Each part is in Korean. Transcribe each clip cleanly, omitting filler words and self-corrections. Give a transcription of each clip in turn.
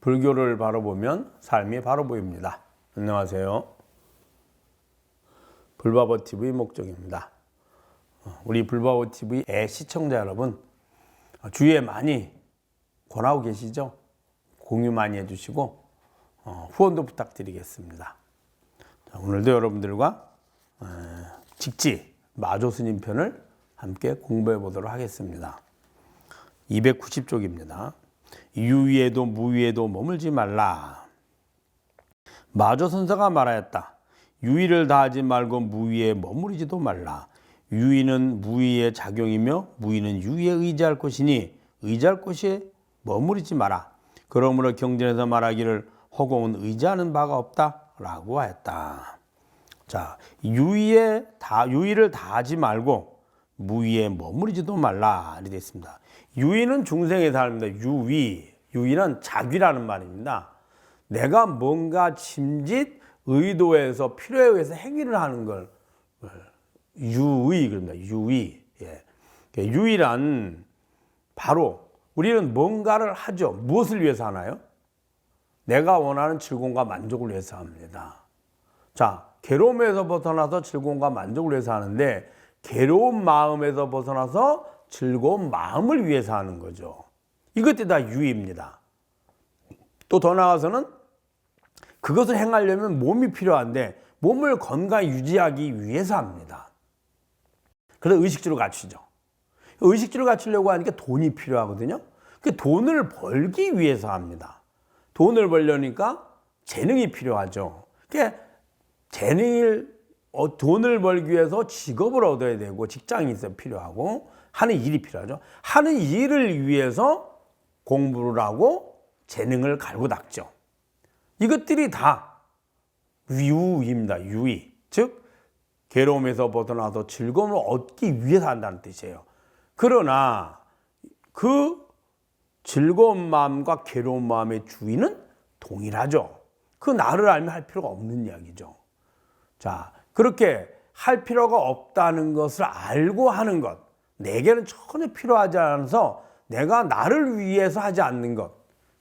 불교를 바로 보면 삶이 바로 보입니다. 안녕하세요. 불바보TV 목적입니다. 우리 불바보TV의 시청자 여러분, 주위에 많이 권하고 계시죠? 공유 많이 해주시고 후원도 부탁드리겠습니다. 오늘도 여러분들과 직지 마조스님 편을 함께 공부해 보도록 하겠습니다. 290쪽입니다. 유위에도 무위에도 머물지 말라. 마조선사가 말하였다. 유위를 다하지 말고 무위에 머무르지도 말라. 유위는 무위의 작용이며 무위는 유위에 의지할 것이니 의지할 곳에 머무르지 마라. 그러므로 경전에서 말하기를 허공은 의지하는 바가 없다 라고 하였다. 자, 유위를 다하지 말고 무위에 머무르지도 말라 이렇게 되어 있습니다. 유위는 중생의 삶입니다. 유위는 자귀라는 말입니다. 내가 뭔가 짐짓 의도해서 필요에 의해서 행위를 하는 걸 유위 그럽니다. 유위. 예. 유위란 바로 우리는 뭔가를 하죠. 무엇을 위해서 하나요? 내가 원하는 즐거움과 만족을 위해서 합니다. 자, 괴로움에서 벗어나서 즐거움과 만족을 위해서 하는데 괴로운 마음에서 벗어나서 즐거운 마음을 위해서 하는 거죠. 이것들이 다 유의입니다. 또 더 나아가서는 그것을 행하려면 몸이 필요한데 몸을 건강히 유지하기 위해서 합니다. 그래서 의식주를 갖추죠. 의식주를 갖추려고 하니까 돈이 필요하거든요. 그 돈을 벌기 위해서 합니다. 돈을 벌려니까 재능이 필요하죠. 그러니까 돈을 벌기 위해서 직업을 얻어야 되고 직장이 있어야 필요하고 하는 일이 필요하죠. 하는 일을 위해서 공부를 하고 재능을 갈고 닦죠. 이것들이 다 유의입니다. 유의. 즉 괴로움에서 벗어나서 즐거움을 얻기 위해서 한다는 뜻이에요. 그러나 그 즐거운 마음과 괴로운 마음의 주인은 동일하죠. 그 나를 알면 할 필요가 없는 이야기죠. 자, 그렇게 할 필요가 없다는 것을 알고 하는 것, 내게는 전혀 필요하지 않아서 내가 나를 위해서 하지 않는 것,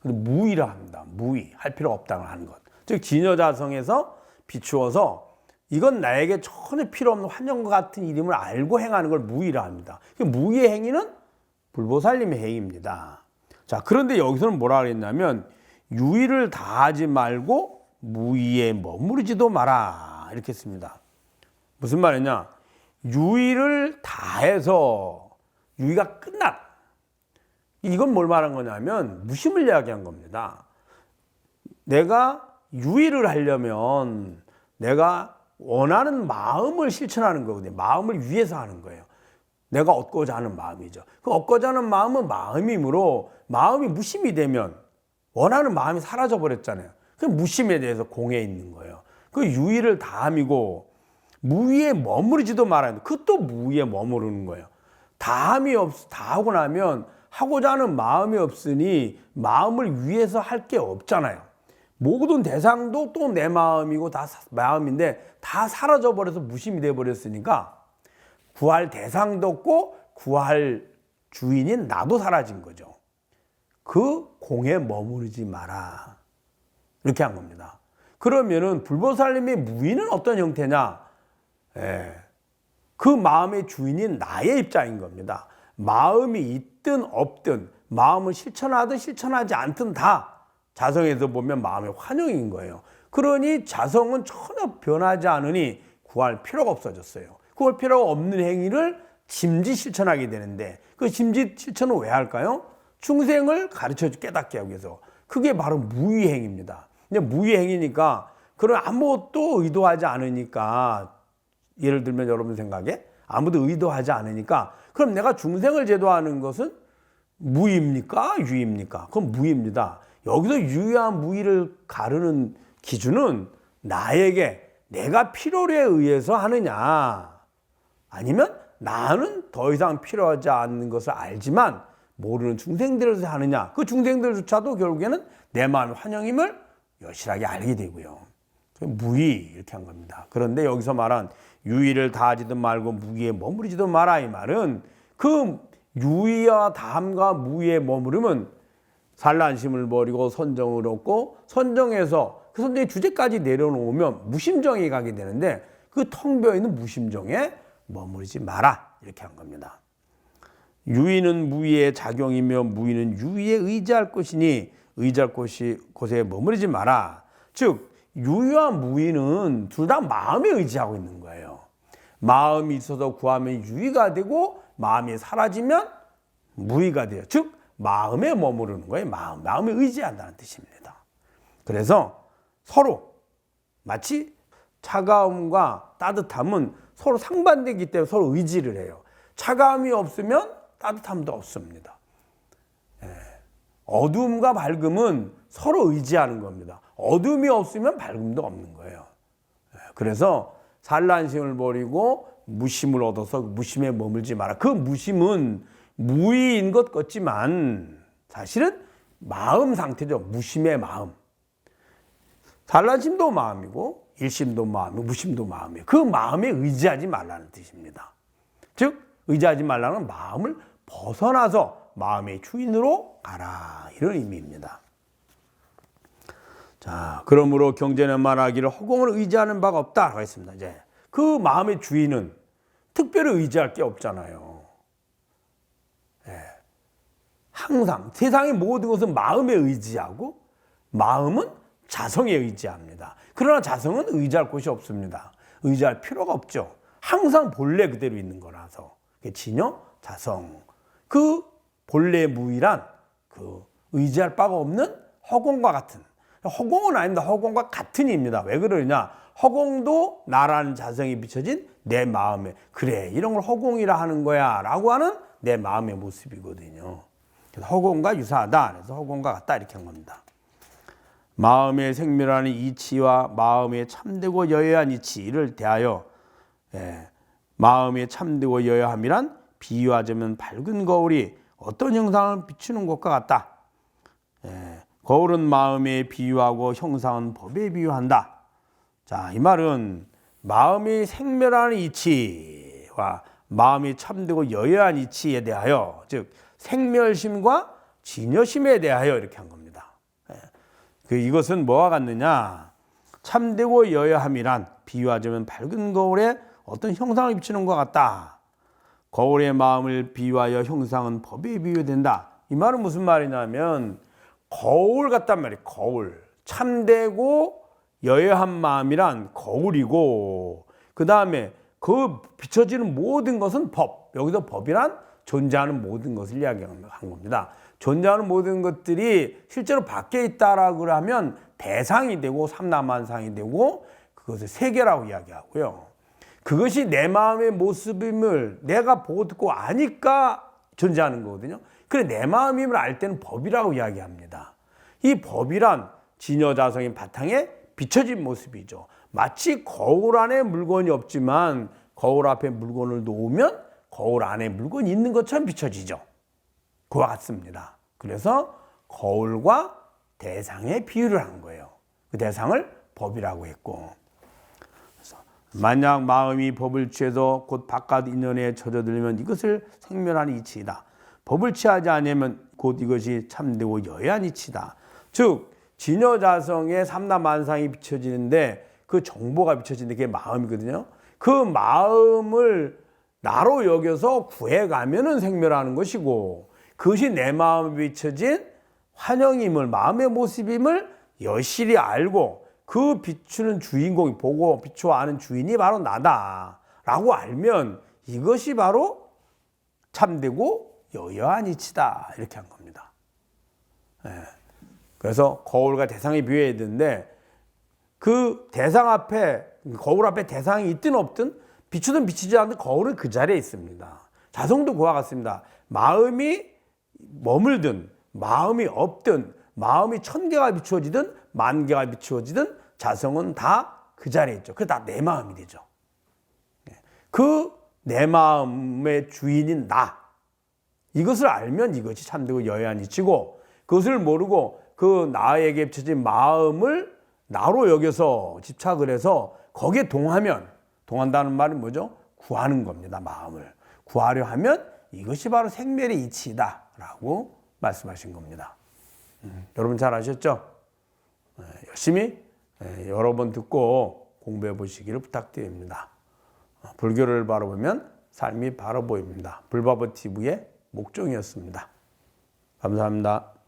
무의라 합니다. 무의, 할 필요가 없다고 하는 것. 즉 진여자성에서 비추어서 이건 나에게 전혀 필요 없는 환영과 같은 일임을 알고 행하는 걸 무의라 합니다. 무의의 행위는 불보살님의 행위입니다. 자, 그런데 여기서는 뭐라 그랬냐면 유의를 다하지 말고 무의에 머무르지도 마라 이렇게 했습니다. 무슨 말이냐? 유의를 다해서 유의가 끝났. 이건 뭘 말한 거냐면 무심을 이야기한 겁니다. 내가 유의를 하려면 내가 원하는 마음을 실천하는 거거든요. 마음을 위해서 하는 거예요. 내가 얻고자 하는 마음이죠. 그 얻고자 하는 마음은 마음이므로 마음이 무심이 되면 원하는 마음이 사라져 버렸잖아요. 그 무심에 대해서 공해 있는 거예요. 그 유의를 다함이고 무위에 머무르지도 말아야 돼. 그것도 무위에 머무르는 거예요. 다하고 나면 하고자 하는 마음이 없으니 마음을 위해서 할 게 없잖아요. 모든 대상도 또 내 마음이고 다 마음인데 다 사라져 버려서 무심이 돼 버렸으니까 구할 대상도 없고 구할 주인인 나도 사라진 거죠. 그 공에 머무르지 마라. 이렇게 한 겁니다. 그러면은 불보살님의 무위는 어떤 형태냐? 그 마음의 주인인 나의 입장인 겁니다. 마음이 있든 없든 마음을 실천하든 실천하지 않든 다 자성에서 보면 마음의 환영인 거예요. 그러니 자성은 전혀 변하지 않으니 구할 필요가 없어졌어요. 구할 필요가 없는 행위를 짐짓 실천하게 되는데 그 짐짓 실천은 왜 할까요? 중생을 가르쳐 깨닫게 하기 위해서. 그게 바로 무의행입니다. 근데 무의행이니까 그런 아무것도 의도하지 않으니까 예를 들면 여러분 생각에 아무도 의도하지 않으니까 그럼 내가 중생을 제도하는 것은 무의입니까? 유의입니까? 그건 무의입니다. 여기서 유의와 무의를 가르는 기준은 나에게 내가 필요에 의해서 하느냐 아니면 나는 더 이상 필요하지 않는 것을 알지만 모르는 중생들에서 하느냐 그 중생들조차도 결국에는 내 마음의 환영임을 여실하게 알게 되고요. 무의 이렇게 한 겁니다. 그런데 여기서 말한 유의를 다하지도 말고 무의에 머무르지도 마라 이 말은 그 유의와 다함과 무의에 머무르면 산란심을 버리고 선정을 얻고 선정에서 그 선정의 주제까지 내려놓으면 무심정에 가게 되는데 그 텅 비어있는 무심정에 머무르지 마라 이렇게 한 겁니다. 유의는 무의의 작용이며 무의는 유의에 의지할 것이니 의지할 곳에 머무르지 마라. 즉 유의와 무의는 둘 다 마음에 의지하고 있는 거예요. 마음이 있어서 구하면 유의가 되고 마음이 사라지면 무의가 돼요. 즉 마음에 머무르는 거예요. 마음에 의지한다는 뜻입니다. 그래서 서로 마치 차가움과 따뜻함은 서로 상반되기 때문에 서로 의지를 해요. 차가움이 없으면 따뜻함도 없습니다. 어둠과 밝음은 서로 의지하는 겁니다. 어둠이 없으면 밝음도 없는 거예요. 그래서 산란심을 버리고 무심을 얻어서 무심에 머물지 마라. 그 무심은 무의인 것 같지만 사실은 마음 상태죠. 무심의 마음. 산란심도 마음이고 일심도 마음이고 무심도 마음이에요. 그 마음에 의지하지 말라는 뜻입니다. 즉 의지하지 말라는 마음을 벗어나서 마음의 주인으로 가라 이런 의미입니다. 자, 그러므로 경전에 말하기를 허공을 의지하는 바가 없다라고 했습니다. 이제 그 마음의 주인은 특별히 의지할 게 없잖아요. 항상 세상의 모든 것은 마음에 의지하고 마음은 자성에 의지합니다. 그러나 자성은 의지할 곳이 없습니다. 의지할 필요가 없죠. 항상 본래 그대로 있는 거라서. 진여, 자성. 그 본래 무의란 그 의지할 바가 없는 허공과 같은. 허공은 아닙니다. 허공과 같은 입니다. 왜 그러냐? 허공도 나라는 자성이 비춰진 내 마음에 그래 이런 걸 허공이라 하는 거야 라고 하는 내 마음의 모습이거든요. 그래서 허공과 유사하다. 그래서 허공과 같다 이렇게 한 겁니다. 마음의 생멸하는 이치와 마음의 참되고 여여한 이치를 대하여 마음의 참되고 여여함이란 비유하자면 밝은 거울이 어떤 형상을 비추는 것과 같다. 거울은 마음에 비유하고 형상은 법에 비유한다. 자, 이 말은 마음이 생멸하는 이치와 마음이 참되고 여여한 이치에 대하여 즉 생멸심과 진여심에 대하여 이렇게 한 겁니다. 이것은 뭐와 같느냐? 참되고 여여함이란 비유하자면 밝은 거울에 어떤 형상을 비추는 것 같다. 거울의 마음을 비유하여 형상은 법에 비유된다. 이 말은 무슨 말이냐면 거울 같단 말이에요. 거울. 참되고 여여한 마음이란 거울이고 그 다음에 그 비춰지는 모든 것은 법. 여기서 법이란 존재하는 모든 것을 이야기한 겁니다. 존재하는 모든 것들이 실제로 밖에 있다라고 하면 대상이 되고 삼라만상이 되고 그것을 세계라고 이야기하고요. 그것이 내 마음의 모습임을 내가 보고 듣고 아니까 존재하는 거거든요. 그래 내 마음임을 알 때는 법이라고 이야기합니다. 이 법이란 진여자성인 바탕에 비춰진 모습이죠. 마치 거울 안에 물건이 없지만 거울 앞에 물건을 놓으면 거울 안에 물건이 있는 것처럼 비춰지죠. 그와 같습니다. 그래서 거울과 대상에 비유를 한 거예요. 그 대상을 법이라고 했고 그래서 만약 마음이 법을 취해서 곧 바깥 인연에 젖어들면 이것을 생멸하는 이치이다. 법을 취하지 않으면 곧 이것이 참되고 여여한 이치다. 즉 진여자성의 삼라만상이 비춰지는데 그 정보가 비춰지는데 그게 마음이거든요. 그 마음을 나로 여겨서 구해가면은 생멸하는 것이고 그것이 내 마음에 비춰진 환영임을 마음의 모습임을 여실히 알고 그 비추는 주인공이 보고 비추어 아는 주인이 바로 나다라고 알면 이것이 바로 참되고 여여한 이치다 이렇게 한 겁니다. 그래서 거울과 대상이 비유해야 되는데 그 대상 앞에 거울 앞에 대상이 있든 없든 비추든 비추지 않든 거울은 그 자리에 있습니다. 자성도 그와 같습니다. 마음이 머물든 마음이 없든 마음이 1000개가 비추어지든 10,000개가 비추어지든 자성은 다 그 자리에 있죠. 그게 다 내 마음이 되죠. 그 내 마음의 주인인 나 이것을 알면 이것이 참되고 여여한 이치고 그것을 모르고 그 나에게 비춰진 마음을 나로 여겨서 집착을 해서 거기에 동한다는 말은 뭐죠? 구하는 겁니다. 마음을 구하려 하면 이것이 바로 생멸의 이치이다 라고 말씀하신 겁니다. 여러분 잘 아셨죠? 열심히 여러 번 듣고 공부해 보시기를 부탁드립니다. 불교를 바라보면 삶이 바로 보입니다. 불바보 TV의 목종이었습니다. 감사합니다.